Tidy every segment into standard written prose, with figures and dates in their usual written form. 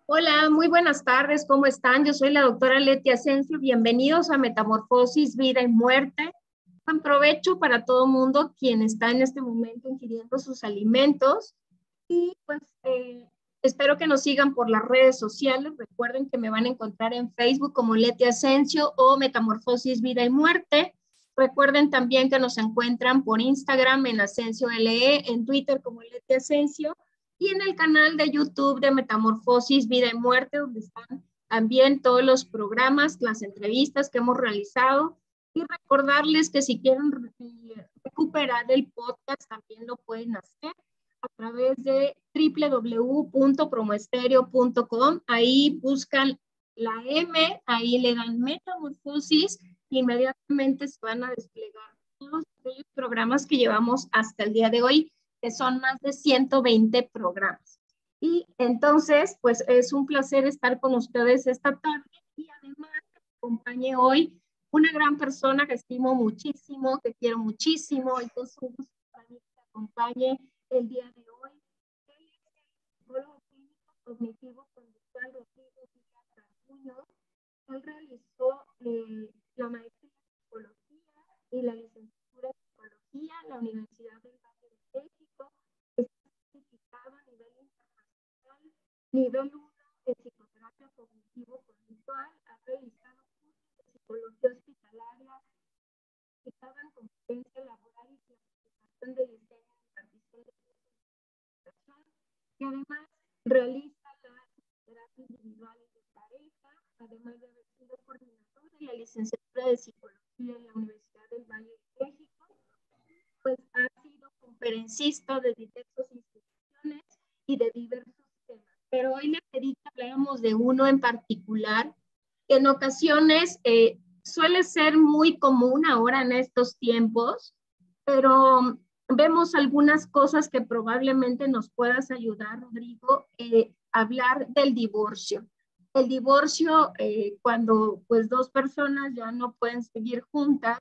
Hola, muy buenas tardes, ¿cómo están? Yo soy la doctora Leti Asensio, bienvenidos a Metamorfosis, Vida y Muerte. Buen provecho para todo mundo quien está en este momento ingiriendo sus alimentos y pues espero que nos sigan por las redes sociales. Recuerden que me van a encontrar en Facebook como Leti Asensio o Metamorfosis, Vida y Muerte. Recuerden también que nos encuentran por Instagram en Asensio LE, en Twitter como Leti Asensio y en el canal de YouTube de Metamorfosis, Vida y Muerte, donde están también todos los programas, las entrevistas que hemos realizado. Y recordarles que si quieren recuperar el podcast, también lo pueden hacer a través de www.promoestereo.com. Ahí buscan la M, ahí le dan Metamorfosis, e inmediatamente se van a desplegar todos aquellos programas que llevamos hasta el día de hoy, que son más de 120 programas. Y entonces, pues es un placer estar con ustedes esta tarde y además me acompañe hoy una gran persona que estimo muchísimo, que quiero muchísimo, y que es un gusto para mí que me acompañe el día de hoy. Él es el psicólogo clínico cognitivo conductual Rodrigo Villa. Él realizó la maestría en psicología y la licenciatura en psicología en la Universidad del Valle de México. Está certificado a nivel internacional, nivel 1 de psicoterapia cognitivo-conductual. Ha realizado cursos de psicología hospitalaria, certificado en competencia laboral y clasificación de diseño y impartición de cursos de capacitación. Y además realiza la terapia individual y de pareja, además de haber sido coordinador de la licenciatura de psicología en la Universidad del Valle de México. Pues ha sido conferencista de diversas instituciones y de diversos temas. Pero hoy le pedí que habláramos de uno en particular, que en ocasiones suele ser muy común ahora en estos tiempos, pero vemos algunas cosas que probablemente nos puedas ayudar, Rodrigo, hablar del divorcio. El divorcio, cuando pues dos personas ya no pueden seguir juntas,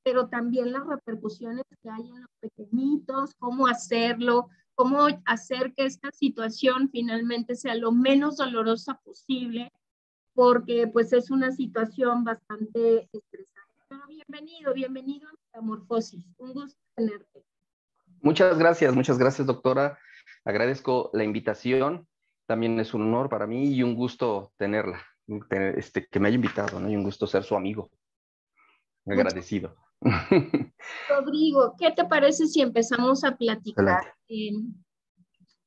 pero también las repercusiones que hay en los pequeñitos, cómo hacerlo, cómo hacer que esta situación finalmente sea lo menos dolorosa posible, porque pues es una situación bastante estresante. Pero bienvenido a Metamorfosis. Un gusto tenerte. Muchas gracias, doctora. Agradezco la invitación. También es un honor para mí y un gusto tenerla, que me haya invitado, ¿no? Y un gusto ser su amigo. Agradecido. Rodrigo, ¿qué te parece si empezamos a platicar? Adelante.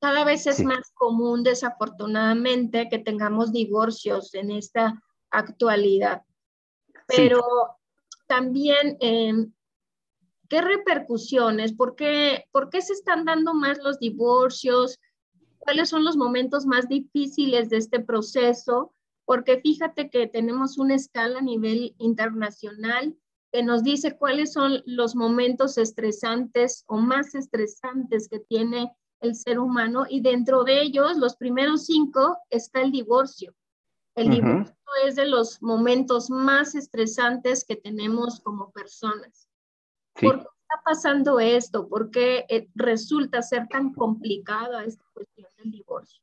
Cada vez es Sí, más común, desafortunadamente, que tengamos divorcios en esta actualidad, sí. pero también, ¿qué repercusiones? ¿Por qué se están dando más los divorcios? ¿Cuáles son los momentos más difíciles de este proceso? Porque fíjate que tenemos una escala a nivel internacional que nos dice cuáles son los momentos estresantes o más estresantes que tiene el ser humano, y dentro de ellos, los primeros 5, está el divorcio. El divorcio es de los momentos más estresantes que tenemos como personas. ¿Por qué Sí. está pasando esto? ¿Por qué resulta ser tan complicada esta cuestión del divorcio?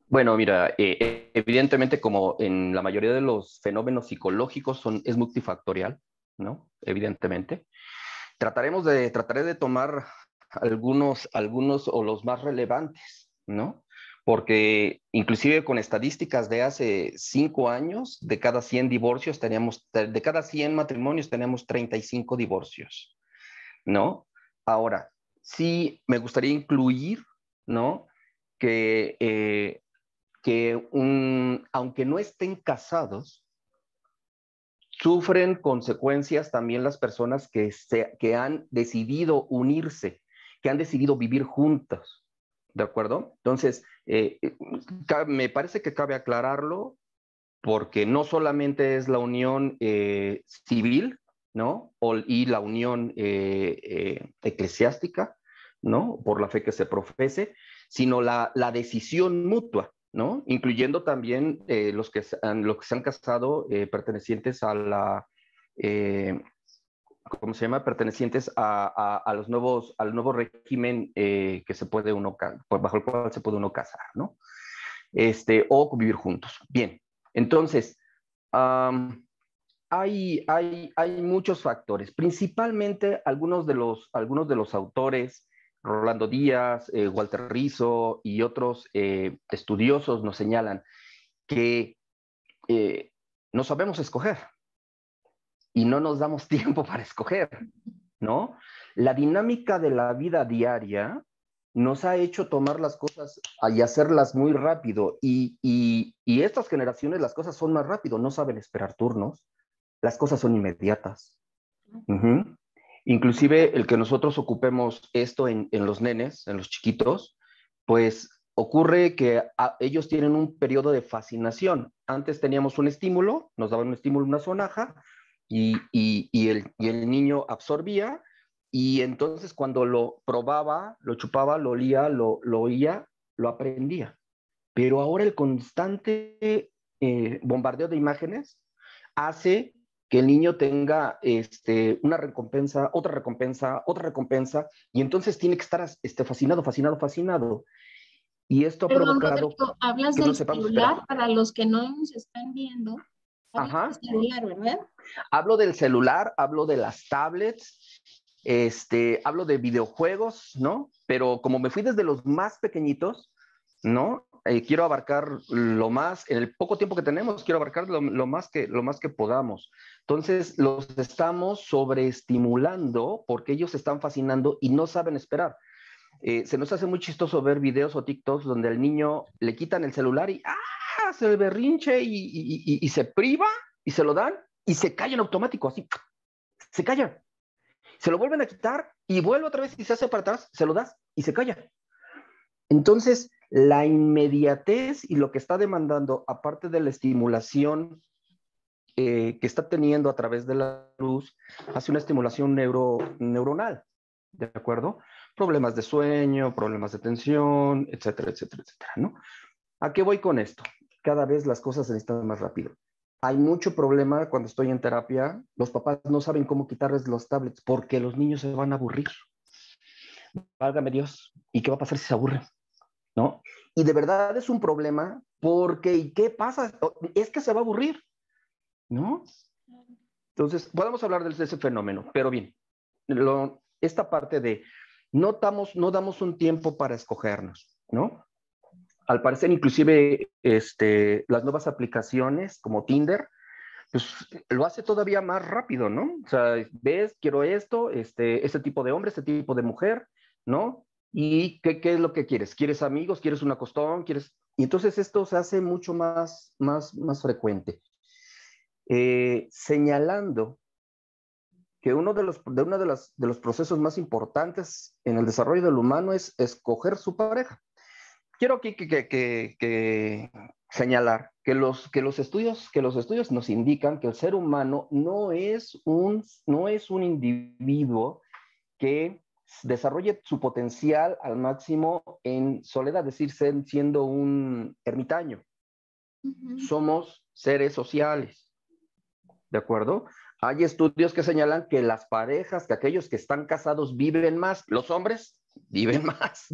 Bueno, mira, evidentemente como en la mayoría de los fenómenos psicológicos es multifactorial, ¿no? Evidentemente. Trataré de tomar algunos o los más relevantes, ¿no? Porque inclusive con estadísticas de hace 5 años, de cada 100 divorcios de cada 100 matrimonios tenemos 35 divorcios, ¿no? Ahora, sí me gustaría incluir, ¿no? Que, aunque no estén casados, sufren consecuencias también las personas que han decidido unirse, que han decidido vivir juntas, ¿de acuerdo? Entonces, me parece que cabe aclararlo porque no solamente es la unión civil, ¿no? Y la unión eclesiástica, ¿no? Por la fe que se profese, sino la decisión mutua, ¿no? Incluyendo también los que se han casado pertenecientes a la, eh, ¿cómo se llama? Pertenecientes al nuevo régimen que se puede bajo el cual se puede uno casar, ¿no? o convivir juntos. Bien, entonces, hay muchos factores, principalmente algunos de los autores, Rolando Díaz, Walter Rizzo y otros estudiosos nos señalan que no sabemos escoger y no nos damos tiempo para escoger, ¿no? La dinámica de la vida diaria nos ha hecho tomar las cosas y hacerlas muy rápido y estas generaciones las cosas son más rápido, no saben esperar turnos, las cosas son inmediatas. Inclusive el que nosotros ocupemos esto en los nenes, en los chiquitos, pues ocurre que ellos tienen un periodo de fascinación. Antes teníamos un estímulo, nos daban un estímulo, una sonaja, y el niño absorbía, y entonces cuando lo probaba, lo chupaba, lo olía, lo oía, lo aprendía. Pero ahora el constante bombardeo de imágenes hace que el niño tenga una recompensa, otra recompensa, otra recompensa, y entonces tiene que estar fascinado, fascinado, fascinado. Y esto ha Perdón, provocado Rodrigo, hablas que no del sepamos celular esperar. para los que no nos están viendo. Hablas del Ajá. celular, ¿verdad? Hablo del celular, hablo de las tablets, hablo de videojuegos, ¿no? Pero como me fui desde los más pequeñitos, ¿no? Quiero abarcar lo más, en el poco tiempo que tenemos, quiero abarcar lo más que podamos. Entonces, los estamos sobreestimulando porque ellos se están fascinando y no saben esperar. Se nos hace muy chistoso ver videos o TikToks donde al niño le quitan el celular y hace el berrinche y se priva y se lo dan y se calla en automático, así, se calla. Se lo vuelven a quitar y vuelve otra vez y se hace para atrás, se lo das y se calla. Entonces, la inmediatez y lo que está demandando, aparte de la estimulación que está teniendo a través de la luz, hace una estimulación neuronal, ¿de acuerdo? Problemas de sueño, problemas de tensión, etcétera, etcétera, etcétera, ¿no? ¿A qué voy con esto? Cada vez las cosas se necesitan más rápido. Hay mucho problema cuando estoy en terapia. Los papás no saben cómo quitarles los tablets porque los niños se van a aburrir. Válgame Dios. ¿Y qué va a pasar si se aburren? ¿No? Y de verdad es un problema porque, ¿y qué pasa? Es que se va a aburrir, ¿no? Entonces, podemos hablar de ese fenómeno, pero bien, esta parte de no damos un tiempo para escogernos, ¿no? Al parecer, inclusive, las nuevas aplicaciones como Tinder, pues lo hace todavía más rápido, ¿no? O sea, ves, quiero esto, este tipo de hombre, este tipo de mujer, ¿no? ¿Y qué es lo que quieres? ¿Quieres amigos? ¿Quieres un acostón? ¿Quieres? Y entonces esto se hace mucho más frecuente. Señalando que uno de los procesos más importantes en el desarrollo del humano es escoger su pareja. Quiero aquí que señalar que los estudios nos indican que el ser humano no es un individuo que desarrolle su potencial al máximo en soledad, es decir, siendo un ermitaño. Somos seres sociales, ¿de acuerdo? Hay estudios que señalan que las parejas, que aquellos que están casados viven más, los hombres viven más,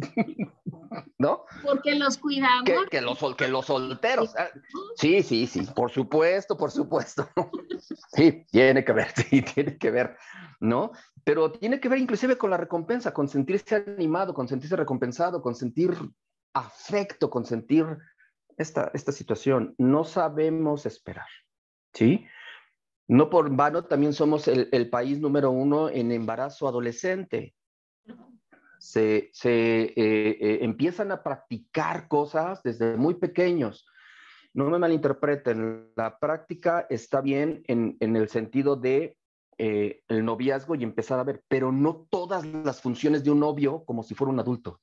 ¿no? Porque los cuidamos. Que los solteros. Sí, sí, sí, por supuesto, por supuesto. Sí, tiene que ver, sí, tiene que ver, ¿no? Pero tiene que ver inclusive con la recompensa, con sentirse animado, con sentirse recompensado, con sentir afecto, con sentir esta situación. No sabemos esperar, ¿sí? No por vano también somos el país número 1 en embarazo adolescente. Empiezan a practicar cosas desde muy pequeños. No me malinterpreten, la práctica está bien en el sentido de el noviazgo y empezar a ver, pero no todas las funciones de un novio como si fuera un adulto.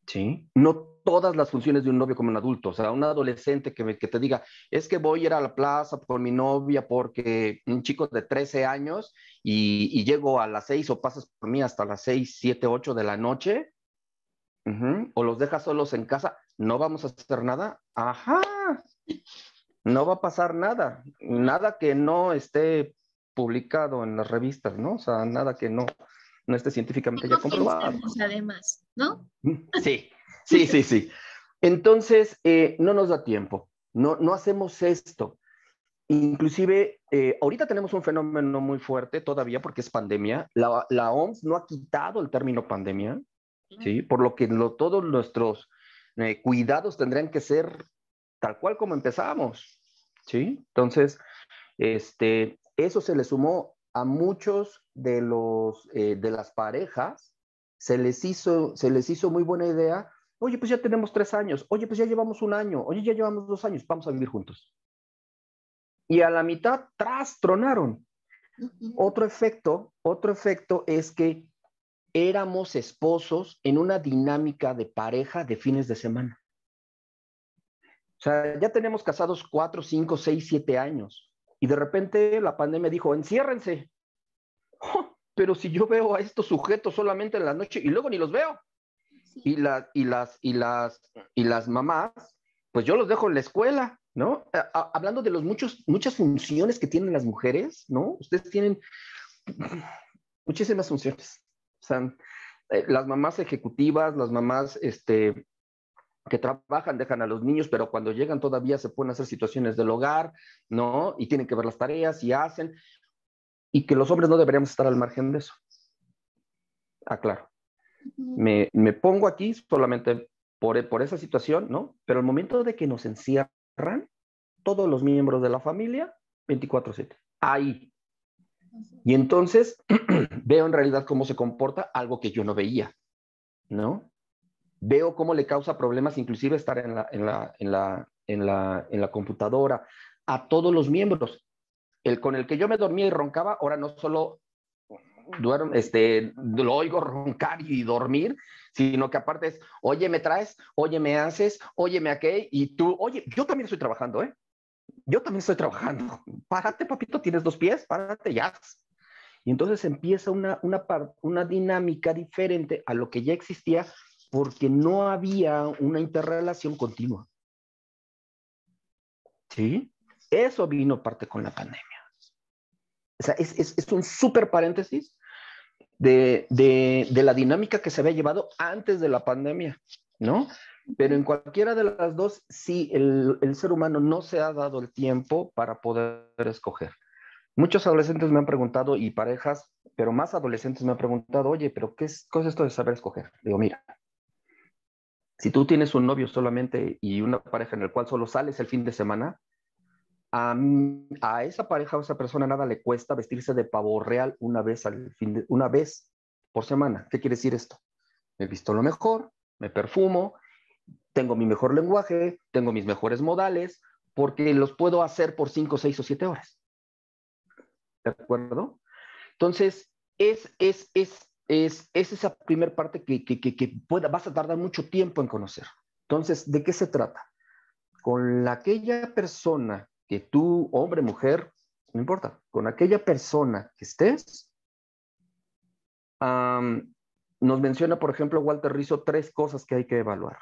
¿Sí? No todas las funciones de un novio como un adulto. O sea, un adolescente que te diga, es que voy a ir a la plaza por mi novia porque un chico de 13 años y llego a las 6 o pasas por mí hasta las 6, 7, 8 de la noche, o los dejas solos en casa, no vamos a hacer nada. Ajá, no va a pasar nada. Nada que no esté publicado en las revistas, ¿no? O sea, nada que no esté científicamente ya No comprobado. pensemos además, ¿no? Sí, sí, sí, sí. Entonces, no nos da tiempo, no hacemos esto. Inclusive, ahorita tenemos un fenómeno muy fuerte todavía porque es pandemia. La OMS no ha quitado el término pandemia, ¿sí? Por lo que todos nuestros cuidados tendrían que ser tal cual como empezamos, ¿sí? Entonces, eso se le sumó a muchos de las parejas, se les hizo muy buena idea. Oye, pues ya tenemos 3 años. Oye, pues ya llevamos un año. Oye, ya llevamos 2 años. Vamos a vivir juntos. Y a la mitad, tras, tronaron. Otro efecto es que éramos esposos en una dinámica de pareja de fines de semana. O sea, ya tenemos casados 4, 5, 6, 7 años. Y de repente la pandemia dijo, enciérrense. Oh, pero si yo veo a estos sujetos solamente en la noche y luego ni los veo. Sí. Y las mamás, pues yo los dejo en la escuela, ¿no? Hablando de muchas funciones que tienen las mujeres, ¿no? Ustedes tienen muchísimas funciones. O sea, las mamás ejecutivas, las mamás que trabajan, dejan a los niños, pero cuando llegan todavía se pueden hacer situaciones del hogar, ¿no? Y tienen que ver las tareas y hacen, y que los hombres no deberíamos estar al margen de eso. Ah, claro. Me pongo aquí solamente por esa situación, ¿no? Pero el momento de que nos encierran, todos los miembros de la familia, 24/7, ahí. Y entonces veo en realidad cómo se comporta algo que yo no veía, ¿no? Veo cómo le causa problemas inclusive estar en la computadora a todos los miembros. El con el que yo me dormía y roncaba, ahora no solo lo oigo roncar y dormir, sino que aparte es, oye, me traes, oye, me haces, oye, me aquel, y tú, oye, yo también estoy trabajando, ¿eh? Yo también estoy trabajando. Párate, papito, tienes 2 pies, párate ya. Y entonces empieza una dinámica diferente a lo que ya existía porque no había una interrelación continua. ¿Sí? Eso vino parte con la pandemia. O sea, es un súper paréntesis de la dinámica que se había llevado antes de la pandemia, ¿no? Pero en cualquiera de las dos, sí, el ser humano no se ha dado el tiempo para poder escoger. Muchos adolescentes me han preguntado, y parejas, pero más adolescentes me han preguntado, oye, pero ¿qué es esto de saber escoger? Digo, mira, si tú tienes un novio solamente y una pareja en el cual solo sales el fin de semana, a esa pareja o a esa persona nada le cuesta vestirse de pavo real una vez por semana. ¿Qué quiere decir esto? Me visto lo mejor, me perfumo, tengo mi mejor lenguaje, tengo mis mejores modales, porque los puedo hacer por 5, 6 o 7 horas. ¿De acuerdo? Entonces, es esa primera parte que vas a tardar mucho tiempo en conocer. Entonces, ¿de qué se trata? Con aquella persona que tú, hombre, mujer, no importa, con aquella persona que estés, nos menciona, por ejemplo, Walter Rizzo, 3 cosas que hay que evaluar.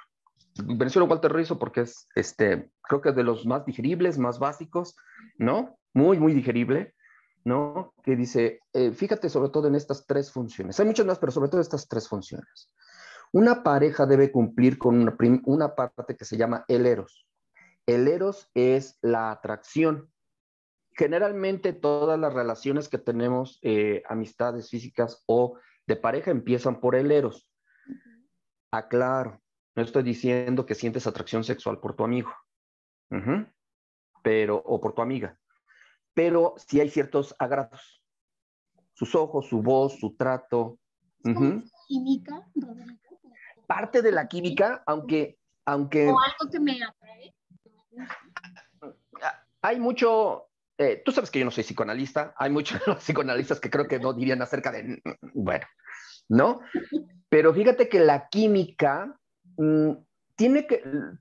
Menciono Walter Rizzo porque es, creo que es de los más digeribles, más básicos, ¿no? Muy, muy digerible, ¿no? Que dice, fíjate sobre todo en estas 3 funciones. Hay muchas más, pero sobre todo estas 3 funciones. Una pareja debe cumplir con una parte que se llama el eros. El eros es la atracción. Generalmente todas las relaciones que tenemos, amistades físicas o de pareja, empiezan por el eros. Aclaro, no estoy diciendo que sientes atracción sexual por tu amigo, o por tu amiga, pero sí hay ciertos agrados. Sus ojos, su voz, su trato. Química, parte de la química, aunque o algo que me atrae. Hay mucho, tú sabes que yo no soy psicoanalista, hay muchos psicoanalistas que creo que no dirían acerca de, bueno, ¿no? Pero fíjate que la química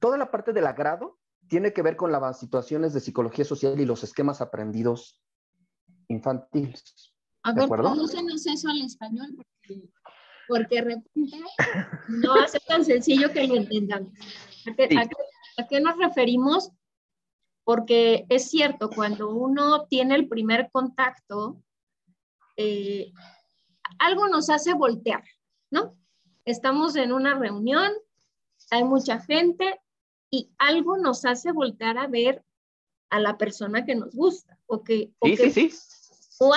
toda la parte del agrado tiene que ver con las situaciones de psicología social y los esquemas aprendidos infantiles. A ver, tradúcenos eso al español, porque de repente no va a ser tan sencillo que lo entendamos. ¿A qué nos referimos? Porque es cierto, cuando uno tiene el primer contacto, algo nos hace voltear, ¿no? Estamos en una reunión, hay mucha gente y algo nos hace voltar a ver a la persona que nos gusta, Sí. o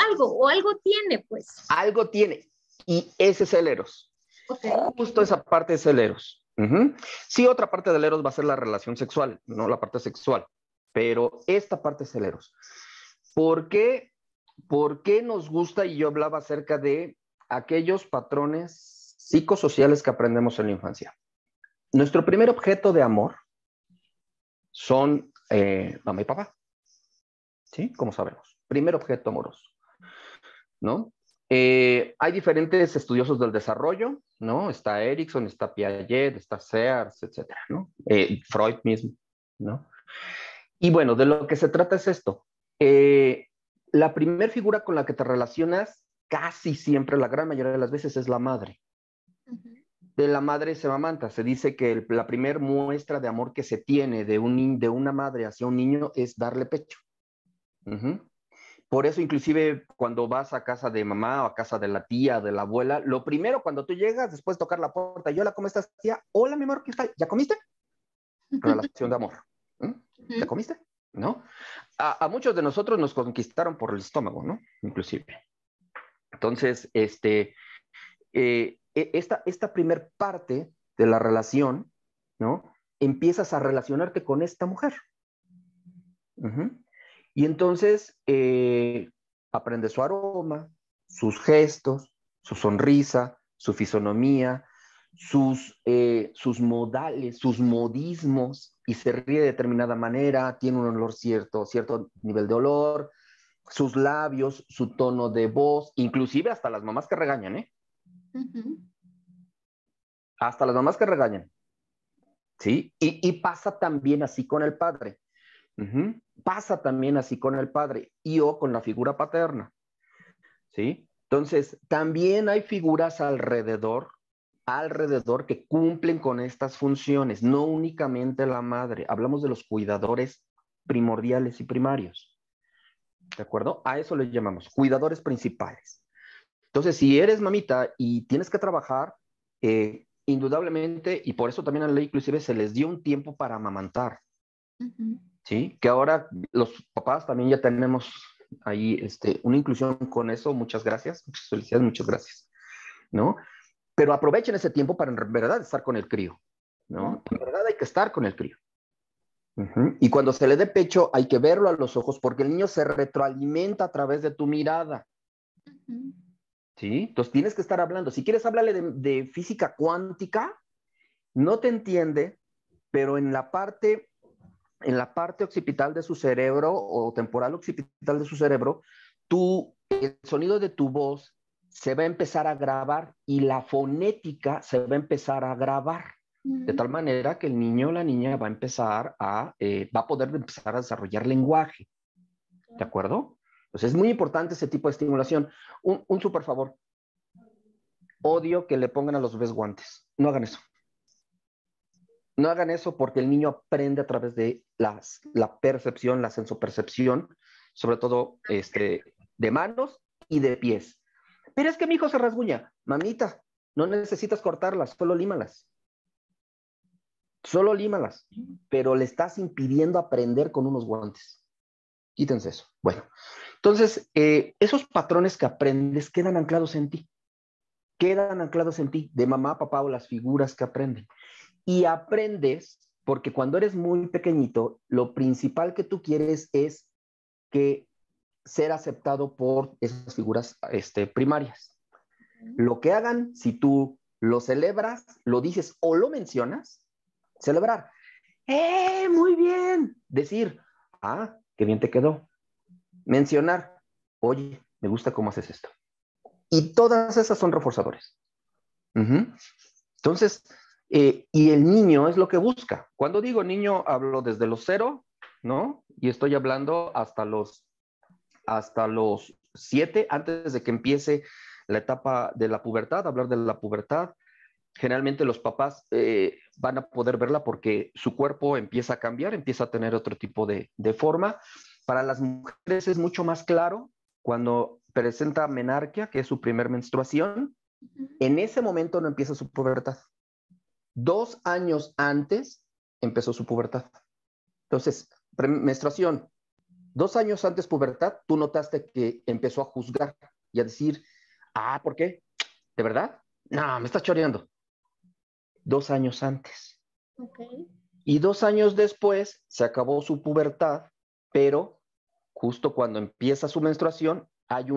algo tiene, pues. Algo tiene. Y ese es el eros. Okay. Justo esa parte es el eros. Sí, otra parte del eros va a ser la relación sexual, no la parte sexual, pero esta parte es el eros. ¿Por qué? ¿Por qué nos gusta? Y yo hablaba acerca de aquellos patrones psicosociales que aprendemos en la infancia. Nuestro primer objeto de amor son mamá y papá. ¿Sí? Como sabemos. Primer objeto amoroso, ¿no? Hay diferentes estudiosos del desarrollo, ¿no? Está Erikson, está Piaget, está Sears, etcétera, ¿no? Freud mismo, ¿no? Y bueno, de lo que se trata es esto. La primera figura con la que te relacionas casi siempre, la gran mayoría de las veces, es la madre. De la madre se amamanta. Se dice que la primera muestra de amor que se tiene de una madre hacia un niño es darle pecho. Por eso, inclusive, cuando vas a casa de mamá o a casa de la tía, de la abuela, lo primero cuando tú llegas, después de tocar la puerta, y hola, ¿cómo estás, tía? Hola, mi amor, ¿qué tal? ¿Ya comiste? Relación de amor. ¿Ya comiste? ¿No? A muchos de nosotros nos conquistaron por el estómago, ¿no? Inclusive. Entonces, esta primer parte de la relación, ¿no? Empiezas a relacionarte con esta mujer. Y entonces aprendes su aroma, sus gestos, su sonrisa, su fisonomía, sus modales, sus modismos, y se ríe de determinada manera, tiene un olor cierto nivel de olor, sus labios, su tono de voz, inclusive hasta las mamás que regañan, ¿eh? Hasta las mamás que regañan, ¿sí? Y pasa también así con el padre. Pasa también así con el padre y o con la figura paterna, ¿sí? Entonces, también hay figuras alrededor que cumplen con estas funciones, no únicamente la madre. Hablamos de los cuidadores primordiales y primarios, ¿de acuerdo? A eso le llamamos cuidadores principales. Entonces, si eres mamita y tienes que trabajar, indudablemente, y por eso también a la ley inclusive se les dio un tiempo para amamantar, ¿sí? Que ahora los papás también ya tenemos ahí una inclusión con eso. Muchas gracias, muchas felicidades, muchas gracias, ¿no? Pero aprovechen ese tiempo para en verdad estar con el crío, ¿no? En verdad hay que estar con el crío. Y cuando se le dé pecho hay que verlo a los ojos porque el niño se retroalimenta a través de tu mirada. ¿Sí? Entonces tienes que estar hablando. Si quieres hablarle de física cuántica, no te entiende, pero en la parte occipital de su cerebro o temporal occipital de su cerebro, el sonido de tu voz se va a empezar a grabar y la fonética se va a empezar a grabar. De tal manera que el niño o la niña va a poder empezar a desarrollar lenguaje. ¿De acuerdo? Entonces es muy importante ese tipo de estimulación. Un súper favor. Odio que le pongan a los bebés guantes. No hagan eso. No hagan eso porque el niño aprende a través de la percepción, la sensopercepción, sobre todo de manos y de pies. Pero es que mi hijo se rasguña. Mamita, no necesitas cortarlas, solo límalas. Solo límalas. Pero le estás impidiendo aprender con unos guantes. Quítense eso. Bueno, entonces, esos patrones que aprendes quedan anclados en ti. Quedan anclados en ti, de mamá, papá o las figuras que aprenden. Y aprendes, porque cuando eres muy pequeñito, lo principal que tú quieres es ser aceptado por esas figuras primarias. Lo que hagan, si tú lo celebras, lo dices o lo mencionas, celebrar. Muy bien. Decir, qué bien te quedó. Mencionar, oye, me gusta cómo haces esto. Y todas esas son reforzadores. Entonces, y el niño es lo que busca. Cuando digo niño, hablo desde los 0, ¿no? Y estoy hablando hasta los 7, antes de que empiece la etapa de la pubertad, hablar de la pubertad. Generalmente los papás van a poder verla porque su cuerpo empieza a cambiar, empieza a tener otro tipo de forma. Para las mujeres es mucho más claro cuando presenta menarquia, que es su primer menstruación. En ese momento no empieza su pubertad. 2 años antes empezó su pubertad. Entonces, menstruación, 2 años antes pubertad, tú notaste que empezó a juzgar y a decir, ah, ¿por qué? ¿De verdad? No, me estás choreando. 2 años antes. Okay. Y 2 años después se acabó su pubertad, pero justo cuando empieza su menstruación, hay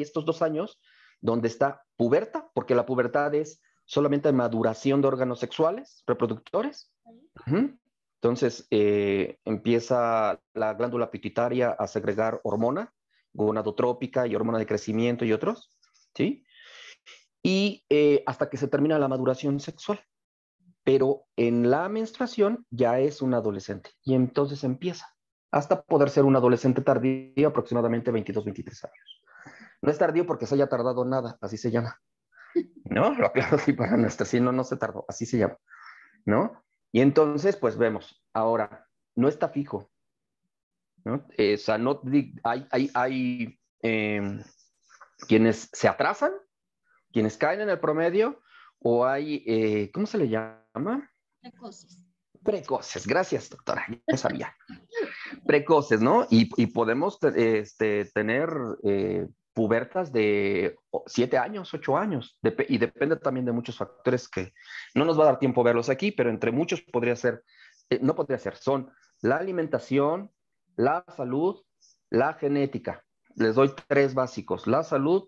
estos 2 años donde está puberta, porque la pubertad es solamente maduración de órganos sexuales, reproductores. Uh-huh. Entonces empieza la glándula pituitaria a segregar hormona, gonadotrópica y hormona de crecimiento y otros, ¿sí? Y hasta que se termina la maduración sexual. Pero en la menstruación ya es un adolescente y entonces empieza hasta poder ser un adolescente tardío, aproximadamente 22, 23 años. No es tardío porque se haya tardado nada, así se llama. ¿No? Lo aclaro así para nuestra, si no, no se tardó, así se llama. ¿No? Y entonces, pues vemos, ahora, no está fijo, ¿no? O sea, no, hay quienes se atrasan, quienes caen en el promedio, o hay, ¿cómo se le llama? Precoces. Precoces, gracias, doctora, ya sabía. Precoces, ¿no? Y podemos tener pubertas de 7 años, 8 años, y depende también de muchos factores que no nos va a dar tiempo verlos aquí, pero entre muchos podría ser, no podría ser, son la alimentación, la salud, la genética. Les doy 3 básicos, la salud,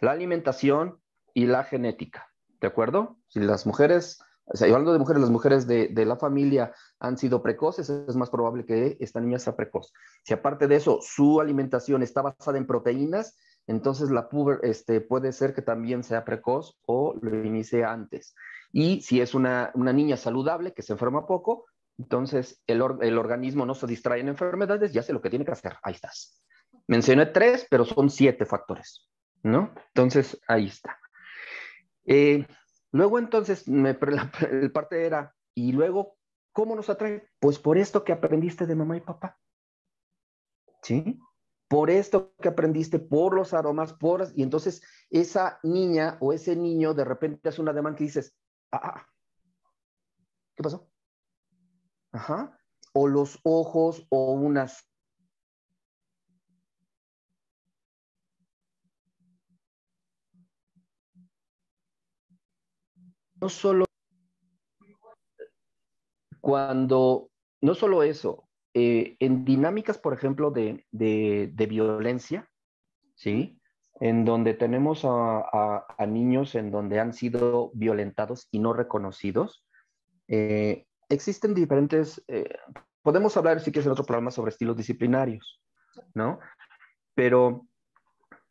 la alimentación y la genética, ¿de acuerdo? Si las mujeres, o sea, hablando de mujeres, las mujeres de la familia han sido precoces, es más probable que esta niña sea precoz. Si aparte de eso su alimentación está basada en proteínas, entonces la puede ser que también sea precoz o lo inicie antes. Y si es una niña saludable que se enferma poco, entonces el organismo no se distrae en enfermedades y hace lo que tiene que hacer. Ahí estás. Mencioné 3, pero son 7 factores, ¿no? Entonces, ahí está. Luego entonces, el parte era, y luego, ¿cómo nos atrae? Pues por esto que aprendiste de mamá y papá, ¿sí? Por esto que aprendiste, por los aromas, y entonces esa niña o ese niño de repente hace una demanda que dices, ¿qué pasó? Ajá. O los ojos o unas... No solo cuando, no solo eso, en dinámicas, por ejemplo, de violencia, ¿sí? En donde tenemos a niños en donde han sido violentados y no reconocidos. Existen diferentes, podemos hablar si quieres en otro programa sobre estilos disciplinarios, ¿no? Pero,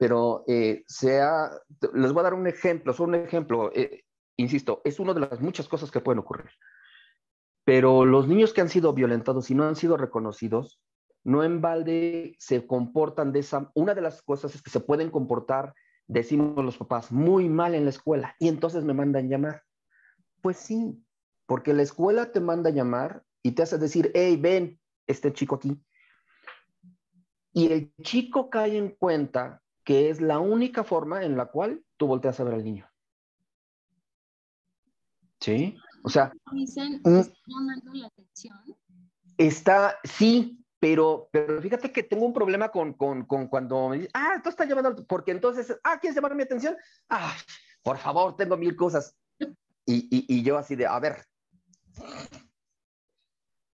les voy a dar un ejemplo, solo un ejemplo, insisto, es una de las muchas cosas que pueden ocurrir. Pero los niños que han sido violentados y no han sido reconocidos, no en balde se comportan de esa... Una de las cosas es que se pueden comportar, decimos los papás, muy mal en la escuela y entonces me mandan llamar. Pues sí, porque la escuela te manda llamar y te hace decir, hey, ven, este chico aquí. Y el chico cae en cuenta que es la única forma en la cual tú volteas a ver al niño. ¿Sí? O sea... Dicen, está llamando la atención. Sí, pero fíjate que tengo un problema con cuando me dice, tú estás llamando, porque entonces, ¿quieres llamar mi atención? Por favor, tengo 1000 cosas. Y yo así de, a ver,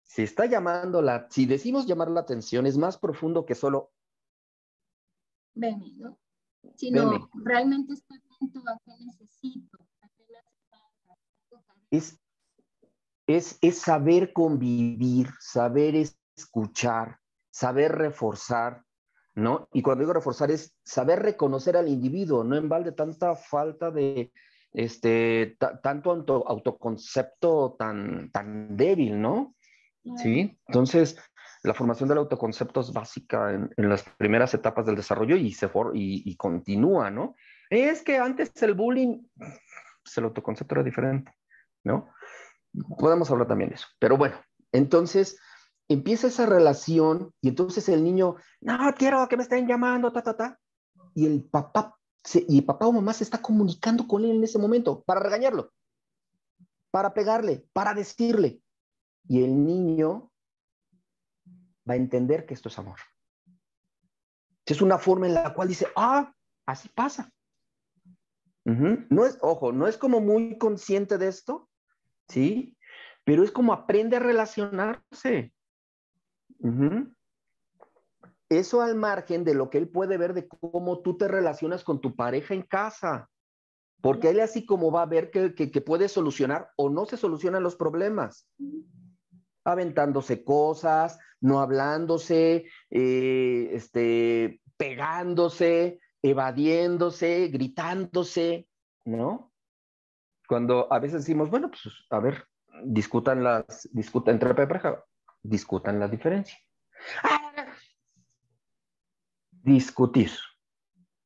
si decimos llamar la atención, es más profundo que solo Veme, ¿no? Sino veme. realmente está atento a qué necesito, a qué necesito. Es saber convivir, saber escuchar, saber reforzar, ¿no? Y cuando digo reforzar es saber reconocer al individuo, no en balde tanta falta de, tanto autoconcepto tan débil, ¿no? Sí, entonces la formación del autoconcepto es básica en las primeras etapas del desarrollo y continúa, ¿no? Es que antes el bullying, pues el autoconcepto era diferente, ¿no? Podemos hablar también de eso, pero bueno, entonces empieza esa relación y entonces el niño, no quiero que me estén llamando, y el papá o mamá se está comunicando con él en ese momento para regañarlo. para pegarle, para decirle. Y el niño va a entender que esto es amor. Es una forma en la cual dice, ah, así pasa. No es, ojo, no es como muy consciente de esto, ¿sí? Pero es como aprende a relacionarse. Eso al margen de lo que él puede ver de cómo tú te relacionas con tu pareja en casa. Porque él así como va a ver que puede solucionar o no se solucionan los problemas. Aventándose cosas, no hablándose, pegándose, evadiéndose, gritándose, ¿no? Cuando a veces decimos, bueno, pues a ver, discutan entre pareja, discutan la diferencia. Discutir.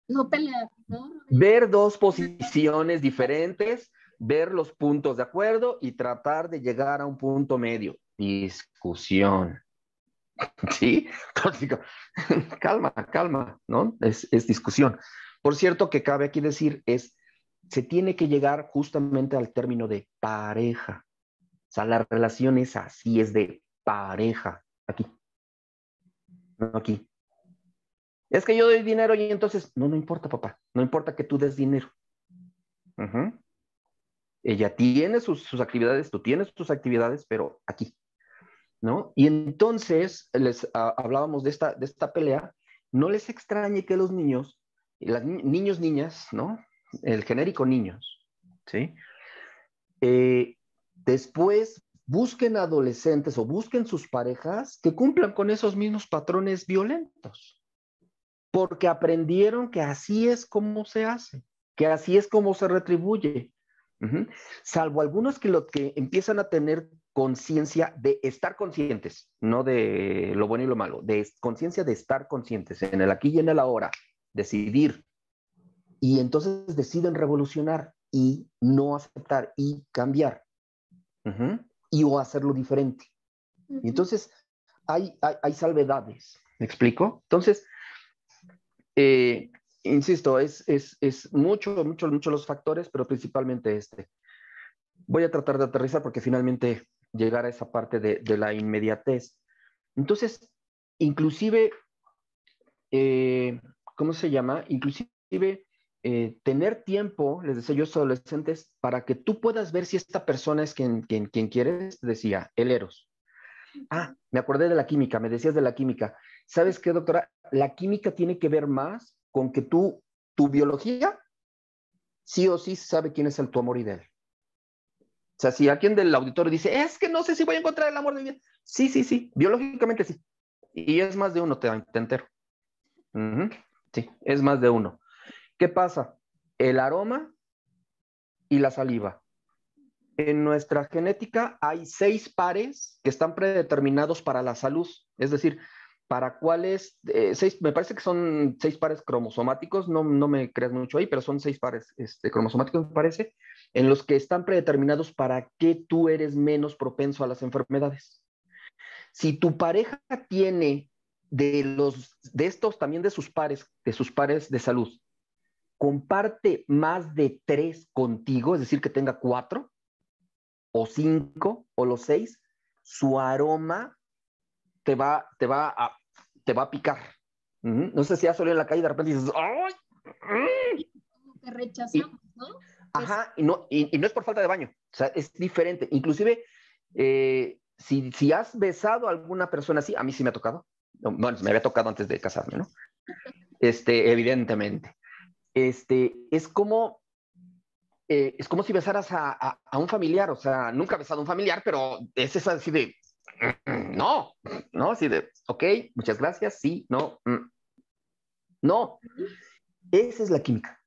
No pelear, ¿no? Ver dos posiciones diferentes, ver los puntos de acuerdo y tratar de llegar a un punto medio. Discusión. ¿Sí? Entonces, calma, calma, ¿no? Es discusión. Por cierto, que cabe aquí decir se tiene que llegar justamente al término de pareja. O sea, la relación es así, es de pareja. Aquí, no aquí. Es que yo doy dinero y entonces, no importa, papá. No importa que tú des dinero. Ella tiene sus actividades, tú tienes tus actividades, pero aquí, ¿no? Y entonces les hablábamos de esta pelea. No les extrañe que los niños, niños, niñas, ¿no? El genérico niños, ¿sí? Después busquen adolescentes o busquen sus parejas que cumplan con esos mismos patrones violentos, porque aprendieron que así es como se hace, que así es como se retribuye. Salvo algunos que lo que empiezan a tener conciencia de estar conscientes, no de lo bueno y lo malo, de conciencia de estar conscientes en el aquí y en el ahora, decidir, y entonces deciden revolucionar y no aceptar y cambiar, y o hacerlo diferente. Y entonces hay salvedades, ¿me explico? Entonces, insisto, es mucho los factores, pero principalmente este. Voy a tratar de aterrizar porque finalmente llegar a esa parte de la inmediatez. Entonces, inclusive, ¿cómo se llama? Inclusive tener tiempo, les decía yo a los adolescentes, para que tú puedas ver si esta persona es quien quieres, decía, el Eros. Ah, me acordé de la química, me decías de la química. ¿Sabes qué, doctora? La química tiene que ver más con que tu biología, sí o sí sabe quién es tu amor ideal. O sea, si alguien del auditorio dice, es que no sé si voy a encontrar el amor de mi vida. Sí, sí, sí, biológicamente sí. Y es más de uno, te entero. Sí, es más de uno. ¿Qué pasa? El aroma y la saliva. En nuestra genética hay 6 pares que están predeterminados para la salud. Es decir, para cuáles, 6, me parece que son 6 pares cromosomáticos, no me creas mucho ahí, pero son 6 pares cromosomáticos, me parece, en los que están predeterminados para que tú eres menos propenso a las enfermedades. Si tu pareja tiene de estos también de sus pares de salud, comparte más de 3 contigo, es decir, que tenga 4 o 5 o los 6, su aroma te va a picar. No sé si has salido en la calle y de repente dices, ¡ay! Como que rechazamos, ¿no? Ajá, y no es por falta de baño, o sea, es diferente. Inclusive, si has besado a alguna persona así, a mí sí me ha tocado. Bueno, me había tocado antes de casarme, ¿no? Evidentemente. Es como si besaras a un familiar, o sea, nunca he besado a un familiar, pero es esa así de, no, así de, ok, muchas gracias, sí, no, no, esa es la química,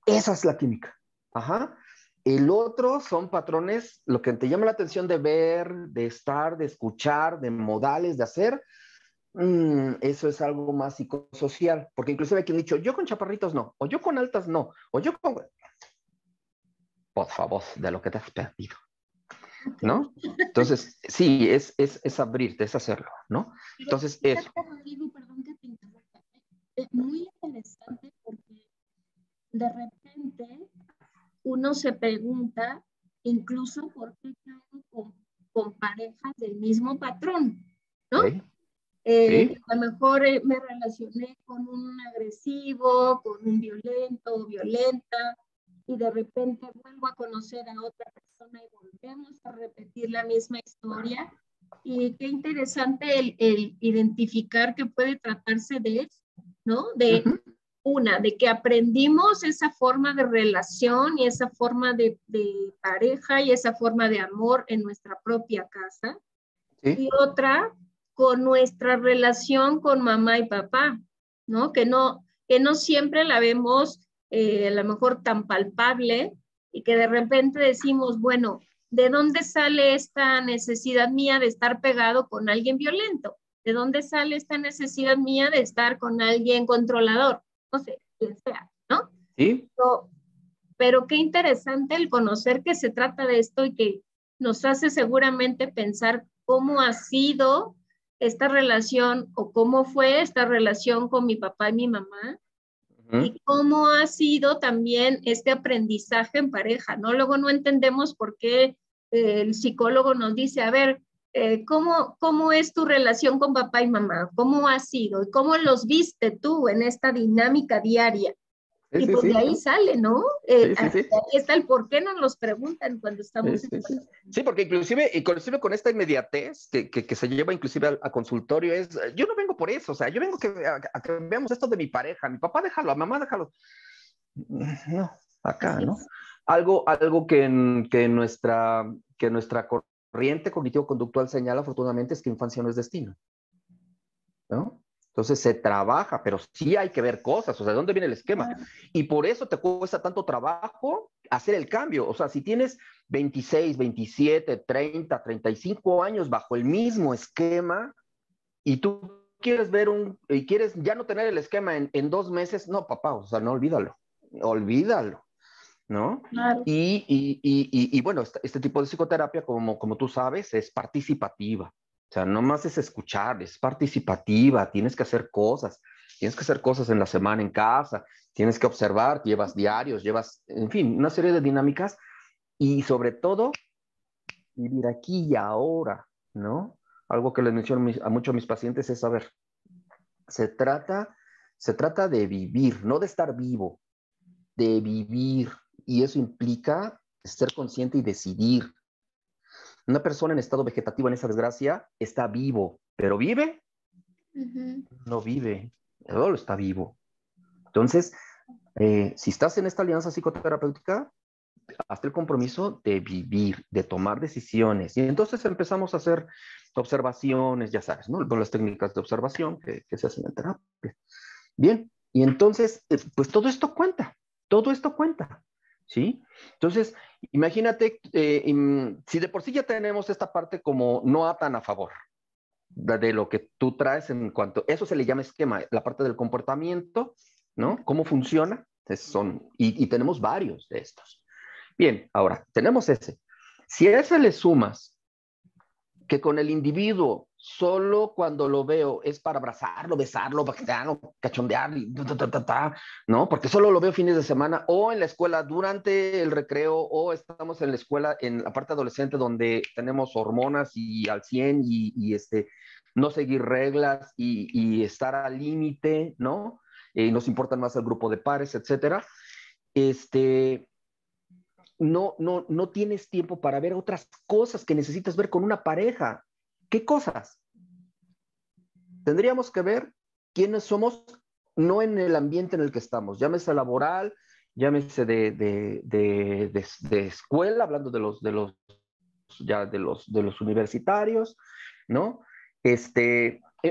esa es la química, ajá. El otro son patrones, lo que te llama la atención de ver, de estar, de escuchar, de modales, de hacer, eso es algo más psicosocial, porque inclusive hay quien ha dicho, yo con chaparritos no, o yo con altas no, o yo con... Por favor, de lo que te has perdido. ¿No? Entonces, sí, es abrirte, es hacerlo, ¿no? Entonces, eso. Rodrigo, perdón que te interrumpa. Es muy interesante porque de repente uno se pregunta incluso porque caigo con parejas del mismo patrón, ¿no? Ok. Sí. A lo mejor me relacioné con un agresivo, con un violento o violenta, y de repente vuelvo a conocer a otra persona y volvemos a repetir la misma historia. Y qué interesante el identificar que puede tratarse de eso, ¿no? De que aprendimos esa forma de relación y esa forma de pareja y esa forma de amor en nuestra propia casa. Sí. Y otra, con nuestra relación con mamá y papá, ¿no? Que no siempre la vemos a lo mejor tan palpable y que de repente decimos, bueno, ¿de dónde sale esta necesidad mía de estar pegado con alguien violento? ¿De dónde sale esta necesidad mía de estar con alguien controlador? No sé, quien sea, ¿no? Sí. Pero qué interesante el conocer que se trata de esto y que nos hace seguramente pensar cómo ha sido esta relación o cómo fue esta relación con mi papá y mi mamá y cómo ha sido también este aprendizaje en pareja, ¿no? Luego no entendemos por qué el psicólogo nos dice, a ver, ¿cómo es tu relación con papá y mamá? ¿Cómo ha sido? ¿Y cómo los viste tú en esta dinámica diaria? Sí, Y sí, pues de sí. ahí sale, ¿no? Sí, sí, sí. Ahí está el por qué nos los preguntan cuando Sí, estamos en... sí, sí. Sí, porque inclusive con esta inmediatez que se lleva inclusive a consultorio es, yo no vengo por eso, o sea, yo vengo a que veamos esto de mi pareja, mi papá déjalo, a mamá déjalo. No, acá, Así ¿no? es. Algo que nuestra corriente cognitivo-conductual señala afortunadamente es que infancia no es destino, ¿no? Entonces se trabaja, pero sí hay que ver cosas, o sea, ¿de dónde viene el esquema? Y por eso te cuesta tanto trabajo hacer el cambio. O sea, si tienes 26, 27, 30, 35 años bajo el mismo esquema y tú quieres y quieres ya no tener el esquema en 2 meses, no, papá, o sea, no, olvídalo, ¿no? Claro. Y bueno, este tipo de psicoterapia, como tú sabes, es participativa. O sea, no más es escuchar, es participativa, tienes que hacer cosas en la semana en casa, tienes que observar, llevas diarios, en fin, una serie de dinámicas y sobre todo vivir aquí y ahora, ¿no? Algo que les menciono a muchos de mis pacientes es, a ver, se trata, se trata de vivir, no de estar vivo, de vivir, y eso implica ser consciente y decidir. Una persona en estado vegetativo en esa desgracia está vivo, pero ¿vive? No vive, solo está vivo. Entonces, si estás en esta alianza psicoterapéutica, hazte el compromiso de vivir, de tomar decisiones. Y entonces empezamos a hacer observaciones, ya sabes, ¿no? Con las técnicas de observación que se hacen en terapia. Bien, y entonces, pues todo esto cuenta, ¿sí? Entonces, imagínate, si de por sí ya tenemos esta parte como no tan a favor de lo que tú traes en cuanto, eso se le llama esquema, la parte del comportamiento, ¿no? ¿Cómo funciona? Y tenemos varios de estos. Bien, ahora, tenemos ese. Si a ese le sumas que con el individuo solo cuando lo veo es para abrazarlo, besarlo, bajetearlo, cachondear, y ¿no? Porque solo lo veo fines de semana o en la escuela durante el recreo o estamos en la escuela en la parte adolescente donde tenemos hormonas y al 100 no seguir reglas y estar al límite, ¿no? Nos importa más el grupo de pares, etcétera. Este, no tienes tiempo para ver otras cosas que necesitas ver con una pareja. ¿Qué cosas? Tendríamos que ver quiénes somos, no en el ambiente en el que estamos, llámese laboral, llámese de escuela, hablando de los universitarios, ¿no?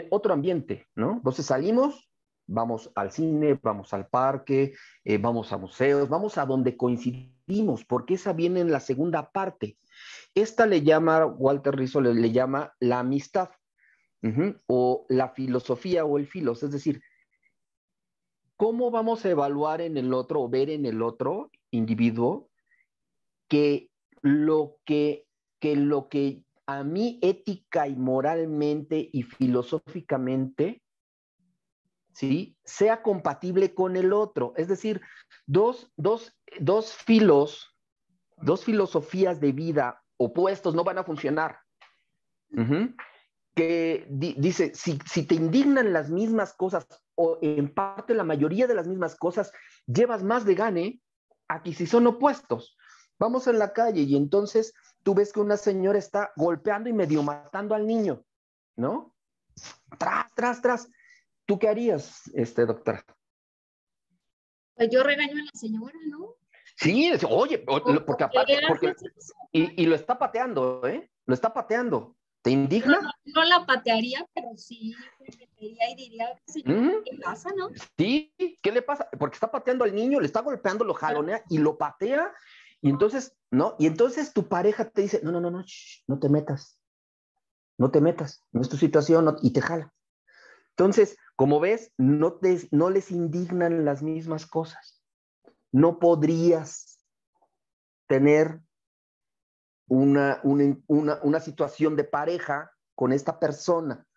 Otro ambiente, ¿no? Entonces salimos, vamos al cine, vamos al parque, vamos a museos, vamos a donde coincidimos, porque esa viene en la segunda parte. Esta le llama, Walter Rizzo le llama la amistad, o la filosofía o el filos, es decir, ¿cómo vamos a evaluar en el otro o ver en el otro individuo que lo que, que lo que a mí ética y moralmente y filosóficamente, ¿sí? Sea compatible con el otro? Es decir, dos filos dos filosofías de vida opuestos no van a funcionar. Que dice, si te indignan las mismas cosas, o en parte la mayoría de las mismas cosas, llevas más de gane a que si son opuestos. Vamos en la calle y entonces tú ves que una señora está golpeando y medio matando al niño, ¿no? Tras. ¿Tú qué harías, doctora? Pues yo regaño a la señora, ¿no? Sí, oye, porque aparte, y lo está pateando, ¿eh? Lo está pateando. ¿Te indigna? No la patearía, pero sí me metería y diría, señora, ¿qué pasa, no? Sí, ¿qué le pasa? Porque está pateando al niño, le está golpeando, lo jalonea y lo patea. Y entonces, ¿no? Y entonces tu pareja te dice, no, shh, no te metas. No te metas, no es tu situación, y te jala. Entonces, como ves, no les indignan las mismas cosas. No podrías tener una situación de pareja con esta persona.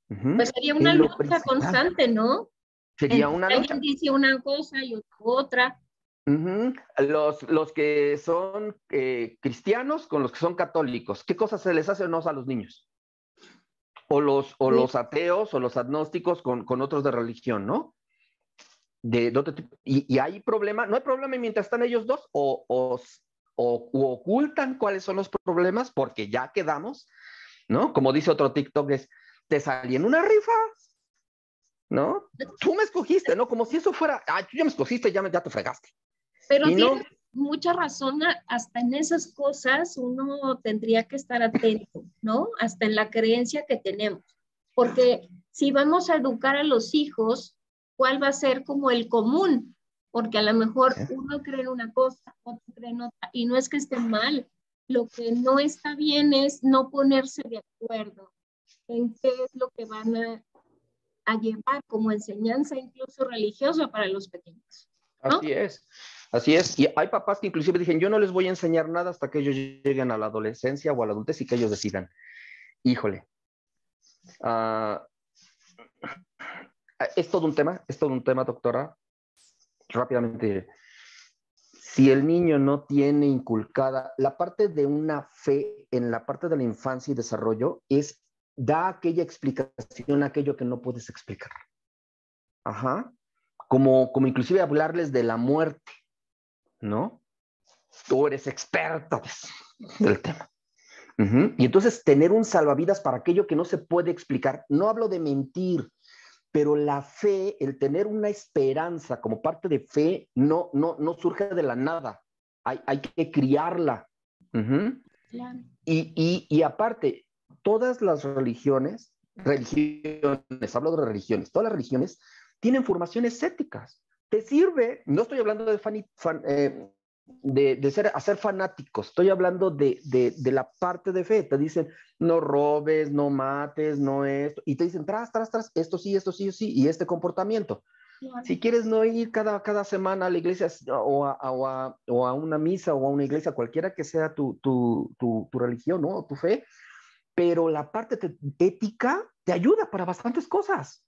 Pues sería una lucha constante, ¿no? Sería una lucha. Alguien dice una cosa y otra. Los que son cristianos con los que son católicos, ¿qué cosas se les hace o no a los niños? O los ateos o los agnósticos con otros de religión, ¿no? De otro tipo. Y hay problema, no hay problema mientras están ellos dos, o ocultan cuáles son los problemas porque ya quedamos, ¿no? Como dice otro TikTok, te salí en una rifa, ¿no? Tú me escogiste, ¿no? Como si eso fuera, tú ya me escogiste, ya te fregaste. Pero tienes mucha razón, hasta en esas cosas uno tendría que estar atento, ¿no? Hasta en la creencia que tenemos. Porque si vamos a educar a los hijos, ¿cuál va a ser como el común? Porque a lo mejor uno cree en una cosa, otro cree en otra, y no es que esté mal. Lo que no está bien es no ponerse de acuerdo en qué es lo que van a llevar como enseñanza incluso religiosa para los pequeños, ¿no? Así es. Y hay papás que inclusive dicen, yo no les voy a enseñar nada hasta que ellos lleguen a la adolescencia o a la adultez y que ellos decidan. Híjole. Es todo un tema, doctora. Rápidamente. Si el niño no tiene inculcada la parte de una fe en la parte de la infancia y desarrollo, da aquella explicación, aquello que no puedes explicar. Como inclusive hablarles de la muerte, ¿no? Tú eres experto del tema. Y entonces tener un salvavidas para aquello que no se puede explicar. No hablo de mentir, pero la fe, el tener una esperanza como parte de fe, no surge de la nada. Hay que criarla. Claro. Y aparte, todas las religiones, hablo de religiones, todas las religiones tienen formaciones éticas. Te sirve, no estoy hablando de hacer fanáticos, estoy hablando de la parte de fe. Te dicen, no robes, no mates, no esto, y te dicen, tras, esto sí, y este comportamiento. Claro. Si quieres no ir cada semana a la iglesia o a una misa o a una iglesia, cualquiera que sea tu religión, ¿no? O tu fe, pero la parte ética te ayuda para bastantes cosas.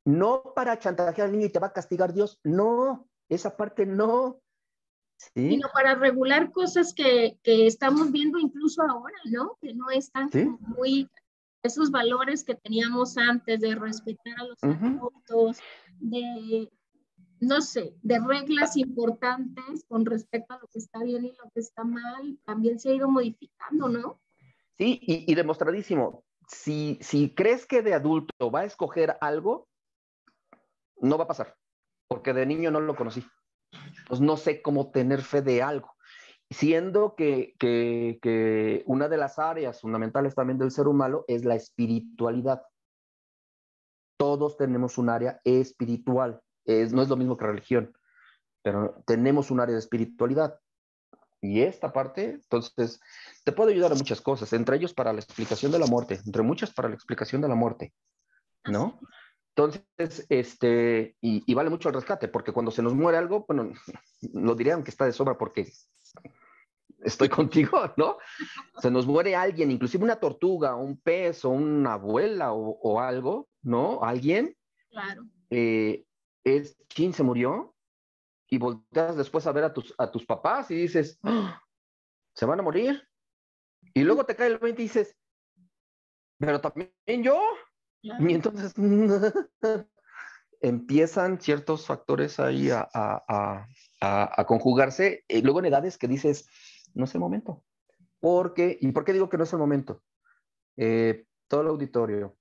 No para chantajear al niño y te va a castigar Dios, no, esa parte no. ¿Sí? Sino para regular cosas que estamos viendo incluso ahora, ¿no? Que no están como muy, esos valores que teníamos antes de respetar a los adultos, de, no sé, de reglas importantes con respecto a lo que está bien y lo que está mal, también se ha ido modificando, ¿no? Sí, y demostradísimo. Si crees que de adulto va a escoger algo, no va a pasar, porque de niño no lo conocí. Pues no sé cómo tener fe de algo. Siendo que una de las áreas fundamentales también del ser humano es la espiritualidad. Todos tenemos un área espiritual. No es lo mismo que religión, pero tenemos un área de espiritualidad. Y esta parte, entonces, te puede ayudar a muchas cosas, entre ellos para la explicación de la muerte, entre muchas para la explicación de la muerte, ¿no? Entonces, y vale mucho el rescate, porque cuando se nos muere algo, bueno, lo diré aunque está de sobra porque estoy contigo, ¿no? Se nos muere alguien, inclusive una tortuga, un pez o una abuela o algo, ¿no? Alguien. Claro. ¿Quién se murió? y volteas después a ver a tus papás y dices, ¡ah! ¿Se van a morir? Y luego te cae el 20 y dices, pero también yo. Y Claro. entonces empiezan ciertos factores ahí a conjugarse, y luego en edades que dices, no es el momento. ¿Y por qué digo que no es el momento? Todo el auditorio,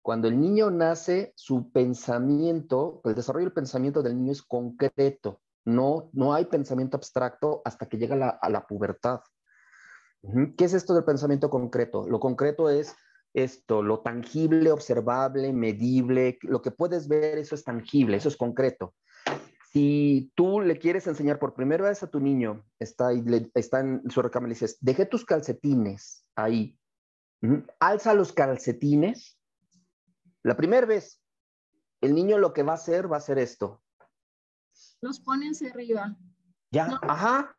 cuando el niño nace, su pensamiento, el desarrollo del pensamiento del niño es concreto. No hay pensamiento abstracto hasta que llega a la pubertad. ¿Qué es esto del pensamiento concreto? Lo concreto es esto, lo tangible, observable, medible, lo que puedes ver, eso es tangible, eso es concreto. Si tú le quieres enseñar por primera vez a tu niño, está en su recámara y le dices, dejé tus calcetines ahí, alza los calcetines, la primera vez, el niño lo que va a hacer esto, Los ponen hacia arriba. ya, No, ajá,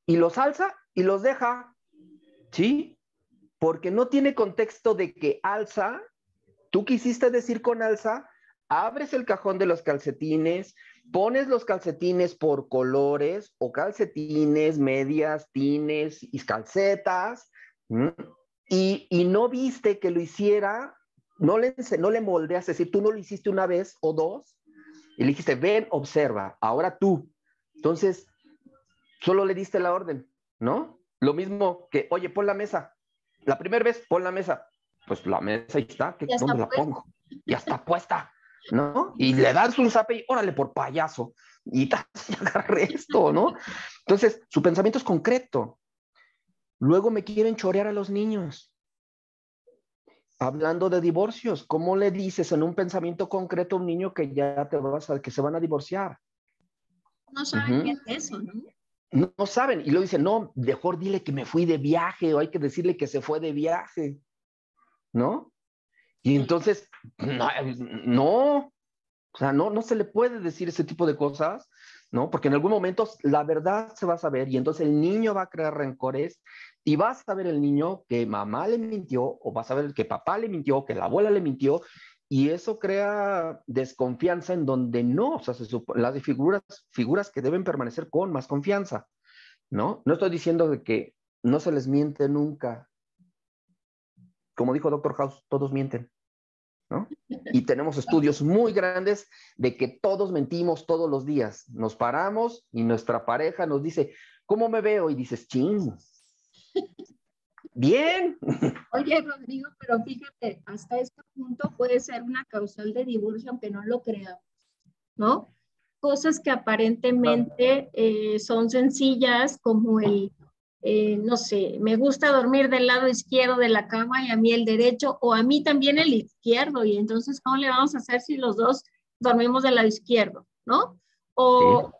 y los alza y los deja, ¿sí? Porque no tiene contexto de que alza, tú quisiste decir con alza, abres el cajón de los calcetines, pones los calcetines por colores o calcetines, medias, tines y calcetas, ¿m? Y no viste que lo hiciera, no le moldeas, es decir, tú no lo hiciste una vez o dos, y le dijiste, ven, observa, ahora tú. Entonces, solo le diste la orden, ¿no? Lo mismo que, oye, pon la mesa. La primera vez, pon la mesa. Pues la mesa ahí está, ya está ¿dónde la pues. pongo? Ya está puesta, ¿no? Y le das un zape y órale por payaso. Y agarré esto, ¿no? Entonces, su pensamiento es concreto. Luego me quieren chorear a los niños. Hablando de divorcios, ¿cómo le dices en un pensamiento concreto a un niño que ya que se van a divorciar? No saben qué Uh-huh. es eso, ¿no? No saben. Y luego dicen, no, mejor dile que me fui de viaje o hay que decirle que se fue de viaje, ¿no? Y entonces, no, o sea, no se le puede decir ese tipo de cosas, ¿no? Porque en algún momento la verdad se va a saber y entonces el niño va a crear rencores y va a saber el niño que mamá le mintió o va a saber que papá le mintió, que la abuela le mintió y eso crea desconfianza en donde no, o sea, las figuras que deben permanecer con más confianza, ¿no? No estoy diciendo de que no se les miente nunca. Como dijo Doctor House, todos mienten, ¿no? Y tenemos estudios muy grandes de que todos mentimos todos los días. Nos paramos y nuestra pareja nos dice, ¿cómo me veo? Y dices, ching, bien. Oye, Rodrigo, pero fíjate, hasta este punto puede ser una causal de divorcio, aunque no lo creamos, ¿no? Cosas que aparentemente son sencillas, como no sé, me gusta dormir del lado izquierdo de la cama y a mí el derecho, o a mí también el izquierdo, y entonces, ¿cómo le vamos a hacer si los dos dormimos del lado izquierdo, ¿no? Sí. O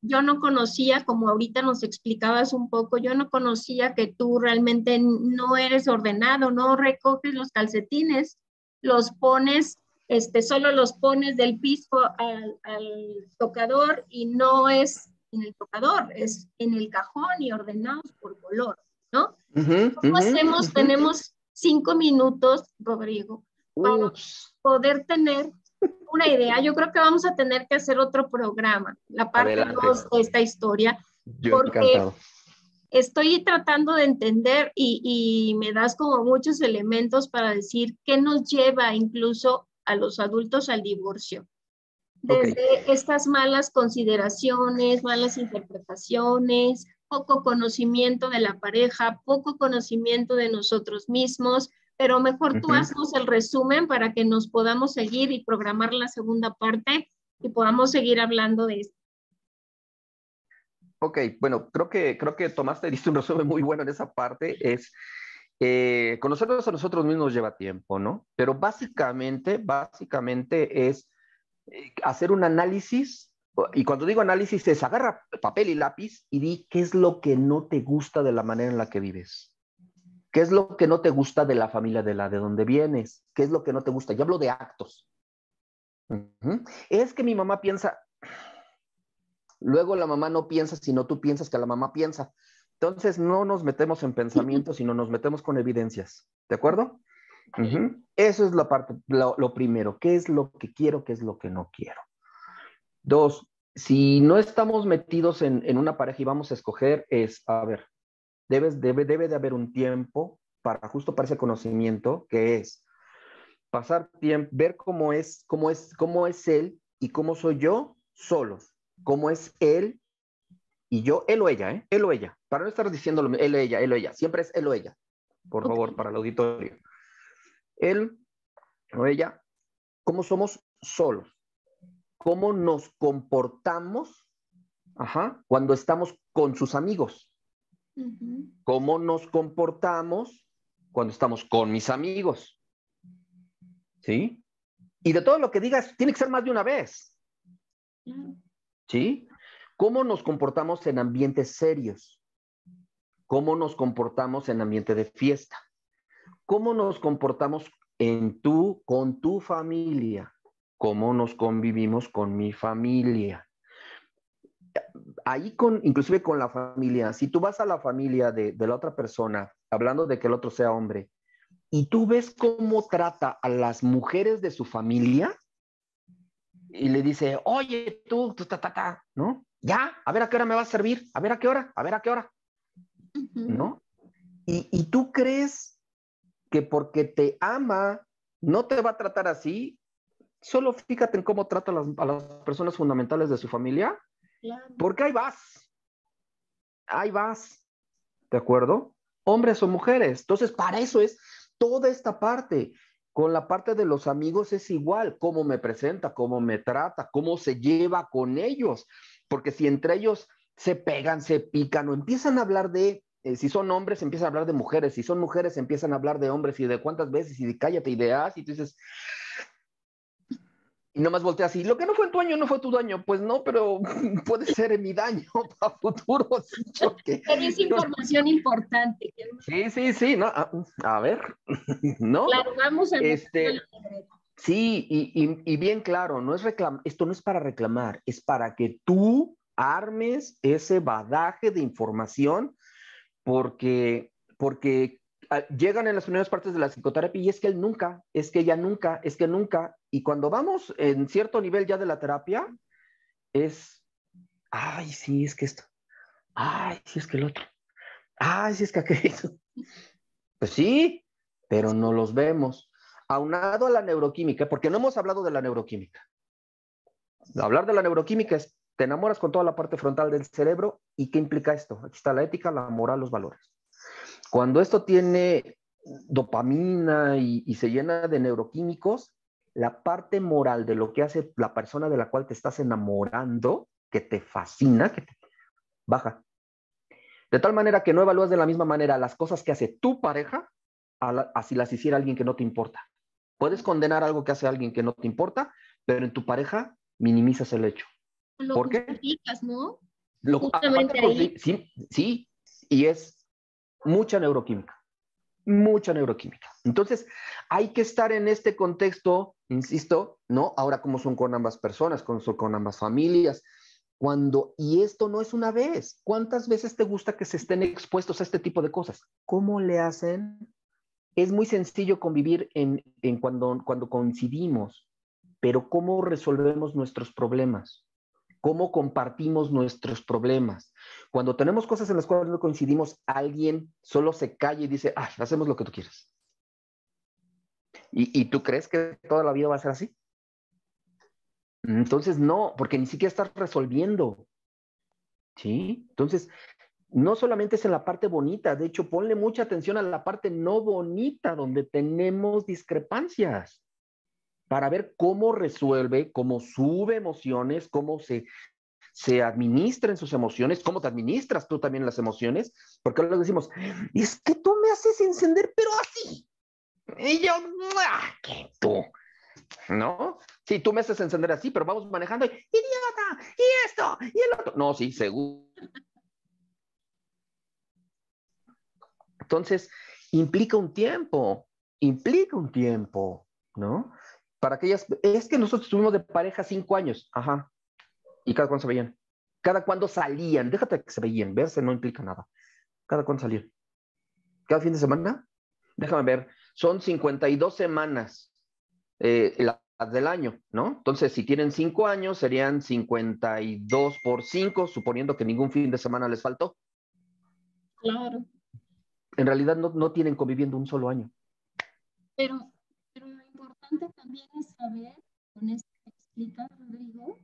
yo no conocía, como ahorita nos explicabas un poco, yo no conocía que tú realmente no eres ordenado, no recoges los calcetines, los pones solo los pones del piso al tocador y no es en el tocador, es en el cajón y ordenados por color, ¿no? Uh -huh, ¿Cómo uh -huh, hacemos? uh -huh. Tenemos 5 minutos, Rodrigo, para Ups, poder tener una idea. Yo creo que vamos a tener que hacer otro programa, la parte adelante. 2 de esta historia, Yo porque encantado. estoy tratando de entender y me das como muchos elementos para decir qué nos lleva incluso a los adultos al divorcio. Ok. Desde estas malas consideraciones, malas interpretaciones, poco conocimiento de la pareja, poco conocimiento de nosotros mismos, pero mejor Uh tú -huh. haznos el resumen para que nos podamos seguir y programar la segunda parte y podamos seguir hablando de esto. Ok, bueno, creo que tomaste, diste un resumen muy bueno en esa parte. Es conocernos a nosotros mismos lleva tiempo, ¿no? Pero básicamente es hacer un análisis, y cuando digo análisis es agarra papel y lápiz y di qué es lo que no te gusta de la manera en la que vives. ¿Qué es lo que no te gusta de la familia de donde vienes? ¿Qué es lo que no te gusta? Ya hablo de actos. Es que mi mamá piensa, luego la mamá no piensa, sino tú piensas que la mamá piensa. Entonces no nos metemos en pensamientos, sino nos metemos con evidencias. ¿De acuerdo? Eso es la parte, lo primero. ¿Qué es lo que quiero? ¿Qué es lo que no quiero? Dos, si no estamos metidos en una pareja y vamos a escoger, es, a ver, debe de haber un tiempo para justo para ese conocimiento, que es pasar tiempo, ver cómo es él y cómo soy yo solos, cómo es él y yo, él o ella, ¿eh? Él o ella, para no estar diciéndolo, él o ella, siempre es él o ella, por Ok. favor, para el auditorio. Él o ella, cómo somos solos, cómo nos comportamos, ajá, cuando estamos con sus amigos, Ujú. cómo nos comportamos cuando estamos con mis amigos, ¿sí? Y de todo lo que digas, tiene que ser más de una vez, Claro. ¿sí? ¿Cómo nos comportamos en ambientes serios? ¿Cómo nos comportamos en ambiente de fiesta? ¿Cómo nos comportamos con tu familia? ¿Cómo nos convivimos con mi familia? Ahí inclusive con la familia, si tú vas a la familia de la otra persona, hablando de que el otro sea hombre, y tú ves cómo trata a las mujeres de su familia, y le dice, oye, ¿no? Ya, a ver a qué hora me va a servir, a ver a qué hora, a ver a qué hora, Ujú. ¿no? Y tú crees que porque te ama, no te va a tratar así. Solo fíjate en cómo trata a las personas fundamentales de su familia, Claro. porque ahí vas, ¿de acuerdo? Hombres o mujeres. Entonces, para eso es toda esta parte. Con la parte de los amigos es igual, cómo me presenta, cómo me trata, cómo se lleva con ellos. Porque si entre ellos se pegan, se pican o empiezan a hablar de, si son hombres, empiezan a hablar de mujeres, si son mujeres, empiezan a hablar de hombres y de cuántas veces y de cállate y de y tú dices, y nomás volteas y lo que no fue en tu año no fue tu daño. Pues no, pero puede ser en mi daño para futuro. Porque, Pero es información importante. sí, sí, sí, no, a ver, ¿no? Claro, vamos a anotar la Este, libreta. sí, y bien claro, esto no es para reclamar, es para que tú armes ese badaje de información porque llegan en las primeras partes de la psicoterapia y es que él nunca, es que ella nunca, es que nunca. Y cuando vamos en cierto nivel ya de la terapia, es, ay, sí, es que esto, ay, sí, es que el otro, ay, sí, es que aquello. Pues sí, pero no los vemos. Aunado a la neuroquímica, porque no hemos hablado de la neuroquímica. Hablar de la neuroquímica es, te enamoras con toda la parte frontal del cerebro y ¿qué implica esto? Aquí está la ética, la moral, los valores. Cuando esto tiene dopamina y se llena de neuroquímicos, la parte moral de lo que hace la persona de la cual te estás enamorando, que te fascina, que te baja. De tal manera que no evalúas de la misma manera las cosas que hace tu pareja así las hiciera alguien que no te importa. Puedes condenar algo que hace alguien que no te importa, pero en tu pareja minimizas el hecho. Lo ¿Por qué? justificas, ¿no? Aparte, Justamente pues, ahí. sí, sí, sí, y es mucha neuroquímica, mucha neuroquímica. Entonces, hay que estar en este contexto, insisto, ¿no? Ahora, como son con ambas personas, como son con ambas familias, y esto no es una vez, ¿cuántas veces te gusta que se estén expuestos a este tipo de cosas? ¿Cómo le hacen? Es muy sencillo convivir cuando coincidimos, pero ¿cómo resolvemos nuestros problemas? ¿Cómo compartimos nuestros problemas? Cuando tenemos cosas en las cuales no coincidimos, alguien solo se calla y dice, ah, hacemos lo que tú quieras. ¿Y tú crees que toda la vida va a ser así? Entonces no, porque ni siquiera estás resolviendo, ¿sí? Entonces, no solamente es en la parte bonita, de hecho, ponle mucha atención a la parte no bonita, donde tenemos discrepancias, para ver cómo resuelve, cómo sube emociones, cómo se administren sus emociones, cómo te administras tú también las emociones, porque luego decimos, es que tú me haces encender, pero así. Y yo, que tú, ¿no? Sí, tú me haces encender así, pero vamos manejando, idiota, y esto, y el otro. No, sí, seguro. Entonces, implica un tiempo, ¿no? Para aquellas, es que nosotros estuvimos de pareja 5 años, ajá, y cada cuándo se veían, cada cuándo salían, déjate que se veían, verse no implica nada, cada cuándo salían, cada fin de semana, déjame ver, son 52 semanas, la del año, ¿no? Entonces, si tienen 5 años, serían 52 por 5, suponiendo que ningún fin de semana les faltó. Claro. En realidad no tienen conviviendo un solo año. Pero lo importante también es saber, con esto que explica Rodrigo,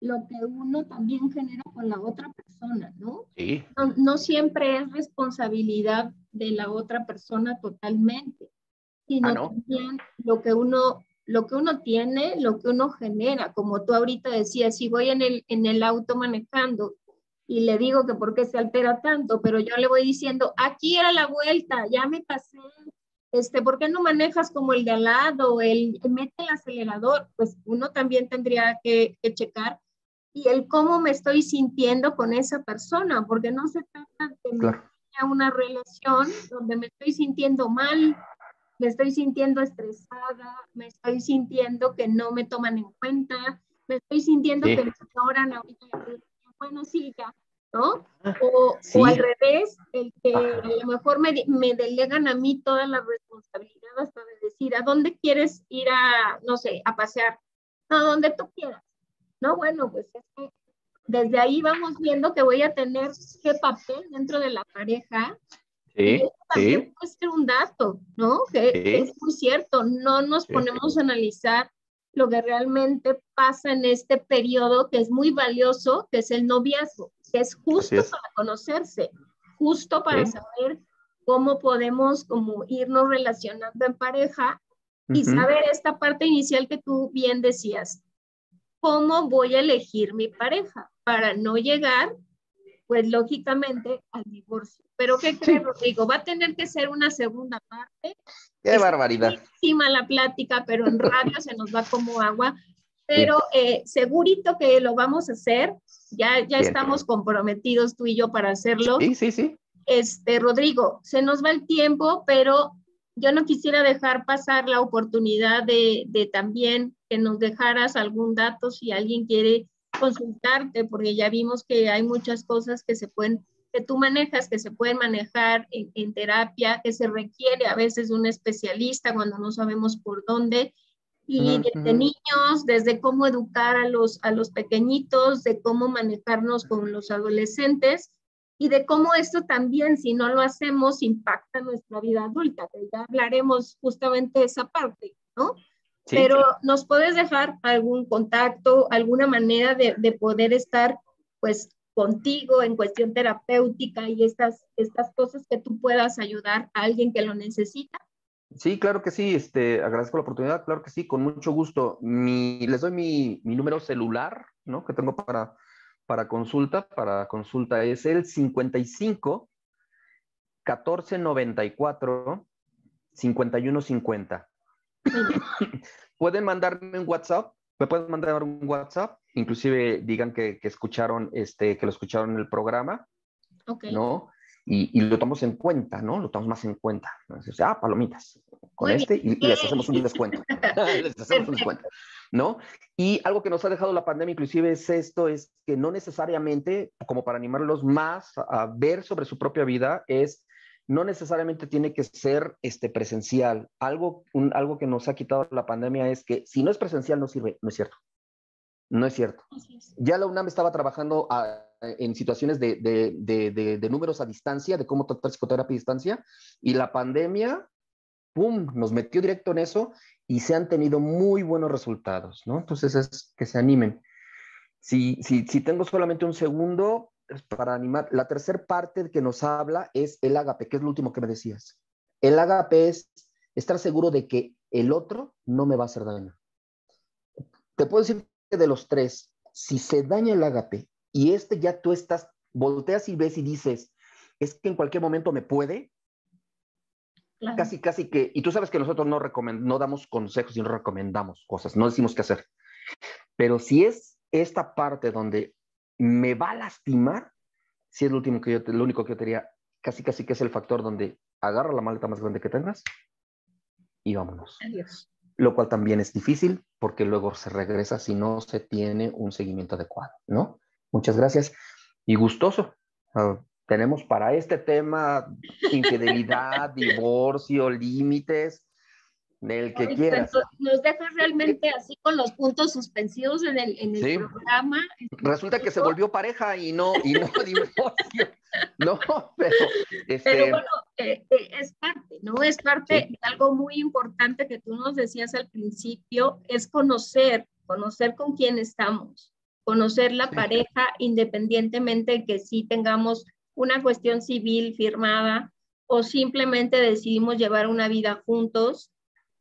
lo que uno también genera con la otra persona, ¿no? Sí. No siempre es responsabilidad de la otra persona totalmente, sino No. también lo que uno tiene, lo que uno genera, como tú ahorita decías, si voy en el auto manejando y le digo que por qué se altera tanto, pero yo le voy diciendo, aquí era la vuelta, ya me pasé, ¿por qué no manejas como el de al lado, mete el acelerador? Pues uno también tendría que checar y el cómo me estoy sintiendo con esa persona, porque no se trata de Claro. una relación donde me estoy sintiendo mal, me estoy sintiendo estresada, me estoy sintiendo que no me toman en cuenta, me estoy sintiendo Sí. que me ignoran ahorita, bueno, sí, ya, ¿no? O al Sí. revés, el que Ajá. a lo mejor me delegan a mí toda la responsabilidad hasta de decir, ¿a dónde quieres ir a, no sé, a pasear? No, donde tú quieras. No, bueno, pues es que desde ahí vamos viendo que voy a tener qué papel dentro de la pareja. Y Sí. eso también Sí. puede ser un dato, ¿no? Que es Sí. muy cierto, no nos Sí. ponemos a analizar lo que realmente pasa en este periodo que es muy valioso, que es el noviazgo, que es Así justo es. para conocerse, justo para Sí. saber cómo podemos como irnos relacionando en pareja y Ujú. saber esta parte inicial que tú bien decías, cómo voy a elegir mi pareja para no llegar pues lógicamente al divorcio. Pero ¿qué crees, Sí. Rodrigo? Va a tener que ser una segunda parte. Qué Está barbaridad. buenísima la plática, pero en radio se nos va como agua. Sí. Pero segurito que lo vamos a hacer. Ya Bien. estamos comprometidos tú y yo para hacerlo. Sí, sí, sí. Rodrigo, se nos va el tiempo, pero yo no quisiera dejar pasar la oportunidad de también que nos dejaras algún dato si alguien quiere consultarte, porque ya vimos que hay muchas cosas que tú manejas, que se pueden manejar en terapia, que se requiere a veces un especialista cuando no sabemos por dónde, y Ujú, desde ujú. niños, desde cómo educar a los pequeñitos, de cómo manejarnos con los adolescentes y de cómo esto también, si no lo hacemos, impacta nuestra vida adulta, que ya hablaremos justamente de esa parte, ¿no? Sí. Pero nos puedes dejar algún contacto, alguna manera de poder estar, pues, contigo en cuestión terapéutica y estas cosas que tú puedas ayudar a alguien que lo necesita. Sí, claro que sí. Agradezco la oportunidad, claro que sí, con mucho gusto. Les doy mi número celular, ¿no? Que tengo para consulta. Para consulta es el 55 14 94 51 50. Muy bien. Pueden mandarme un WhatsApp, me pueden mandar un WhatsApp, inclusive digan que escucharon, que lo escucharon en el programa, Ok. ¿no? Y lo tomamos en cuenta, ¿no? Lo tomamos más en cuenta. Entonces, palomitas, con Muy bien. y les hacemos un descuento. Les hacemos un descuento, Perfecto. ¿no? Y algo que nos ha dejado la pandemia inclusive es esto, es que no necesariamente, como para animarlos más a ver sobre su propia vida, no necesariamente tiene que ser presencial. Algo que nos ha quitado la pandemia es que si no es presencial no sirve, no es cierto. No es cierto. Así es. Ya la UNAM estaba trabajando en situaciones de números a distancia, de cómo tratar psicoterapia a distancia, y la pandemia, ¡pum!, nos metió directo en eso y se han tenido muy buenos resultados, ¿no? Entonces es que se animen. Si tengo solamente un segundo para animar, la tercera parte que nos habla es el ágape, que es lo último que me decías. El ágape es estar seguro de que el otro no me va a hacer daño. Te puedo decir que de los tres, si se daña el ágape y ya tú volteas y ves y dices, es que en cualquier momento me puede, Claro. casi que, y tú sabes que nosotros no damos consejos y no recomendamos cosas, no decimos qué hacer, pero si es esta parte donde me va a lastimar, si es lo único que yo te diría, casi que es el factor donde agarra la maleta más grande que tengas y vámonos. Adiós. Lo cual también es difícil porque luego se regresa si no se tiene un seguimiento adecuado, ¿no? Muchas gracias y gustoso. Tenemos para este tema infidelidad, divorcio, límites, del que Ay, quieras. pues, nos dejas realmente así con los puntos suspensivos en el Sí. programa. Resulta que se volvió pareja y no divorcio. No, pero Pero bueno, es parte, ¿no? Es parte sí. de algo muy importante que tú nos decías al principio, es conocer con quién estamos, conocer la Sí. pareja independientemente de que sí tengamos una cuestión civil firmada o simplemente decidimos llevar una vida juntos,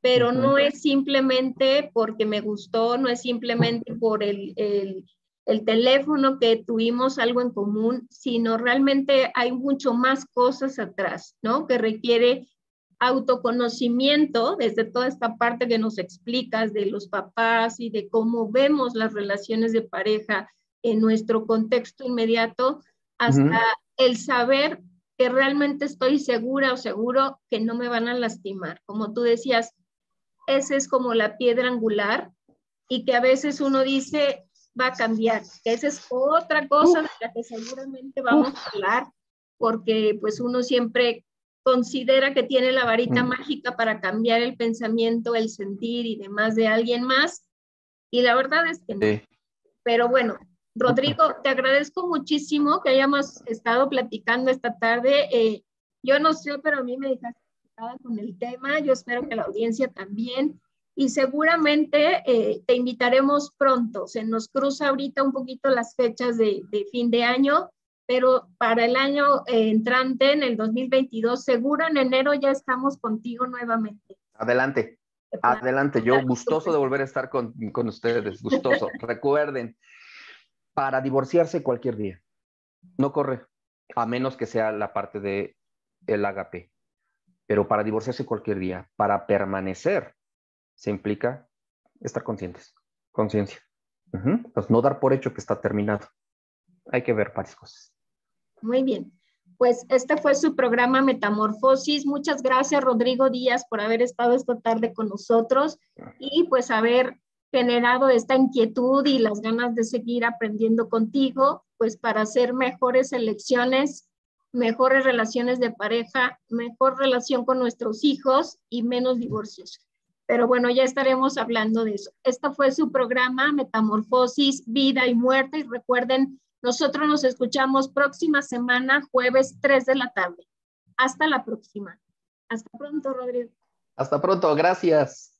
pero no es simplemente porque me gustó, no es simplemente por el teléfono que tuvimos algo en común, sino realmente hay mucho más cosas atrás, ¿no? Que requiere autoconocimiento desde toda esta parte que nos explicas de los papás y de cómo vemos las relaciones de pareja en nuestro contexto inmediato, hasta el saber que realmente estoy segura o seguro que no me van a lastimar. Como tú decías, esa es como la piedra angular y que a veces uno dice va a cambiar, que esa es otra cosa de la que seguramente vamos a hablar, porque pues uno siempre considera que tiene la varita mágica para cambiar el pensamiento, el sentir y demás de alguien más, y la verdad es que no. Sí. Pero bueno, Rodrigo, te agradezco muchísimo que hayamos estado platicando esta tarde. Yo no sé, pero a mí me dejaste con el tema. Yo espero que la audiencia también. Y seguramente te invitaremos pronto. Se nos cruza ahorita un poquito las fechas de fin de año, pero para el año entrante, en el 2022, seguro en enero ya estamos contigo nuevamente. Adelante. Adelante, yo gustoso de volver a estar con ustedes, gustoso. Recuerden, para divorciarse cualquier día, no corre, a menos que sea la parte de el ágape, pero para divorciarse cualquier día, para permanecer, se implica estar conscientes, conciencia. Pues no dar por hecho que está terminado. Hay que ver varias cosas. Muy bien. Pues este fue su programa Metamorfosis. Muchas gracias, Rodrigo Díaz, por haber estado esta tarde con nosotros y pues haber generado esta inquietud y las ganas de seguir aprendiendo contigo, pues para hacer mejores elecciones, mejores relaciones de pareja, mejor relación con nuestros hijos y menos divorcios. Pero bueno, ya estaremos hablando de eso. Este fue su programa Metamorfosis, Vida y Muerte. Y recuerden, nosotros nos escuchamos próxima semana, jueves 3 de la tarde. Hasta la próxima. Hasta pronto, Rodrigo. Hasta pronto, gracias.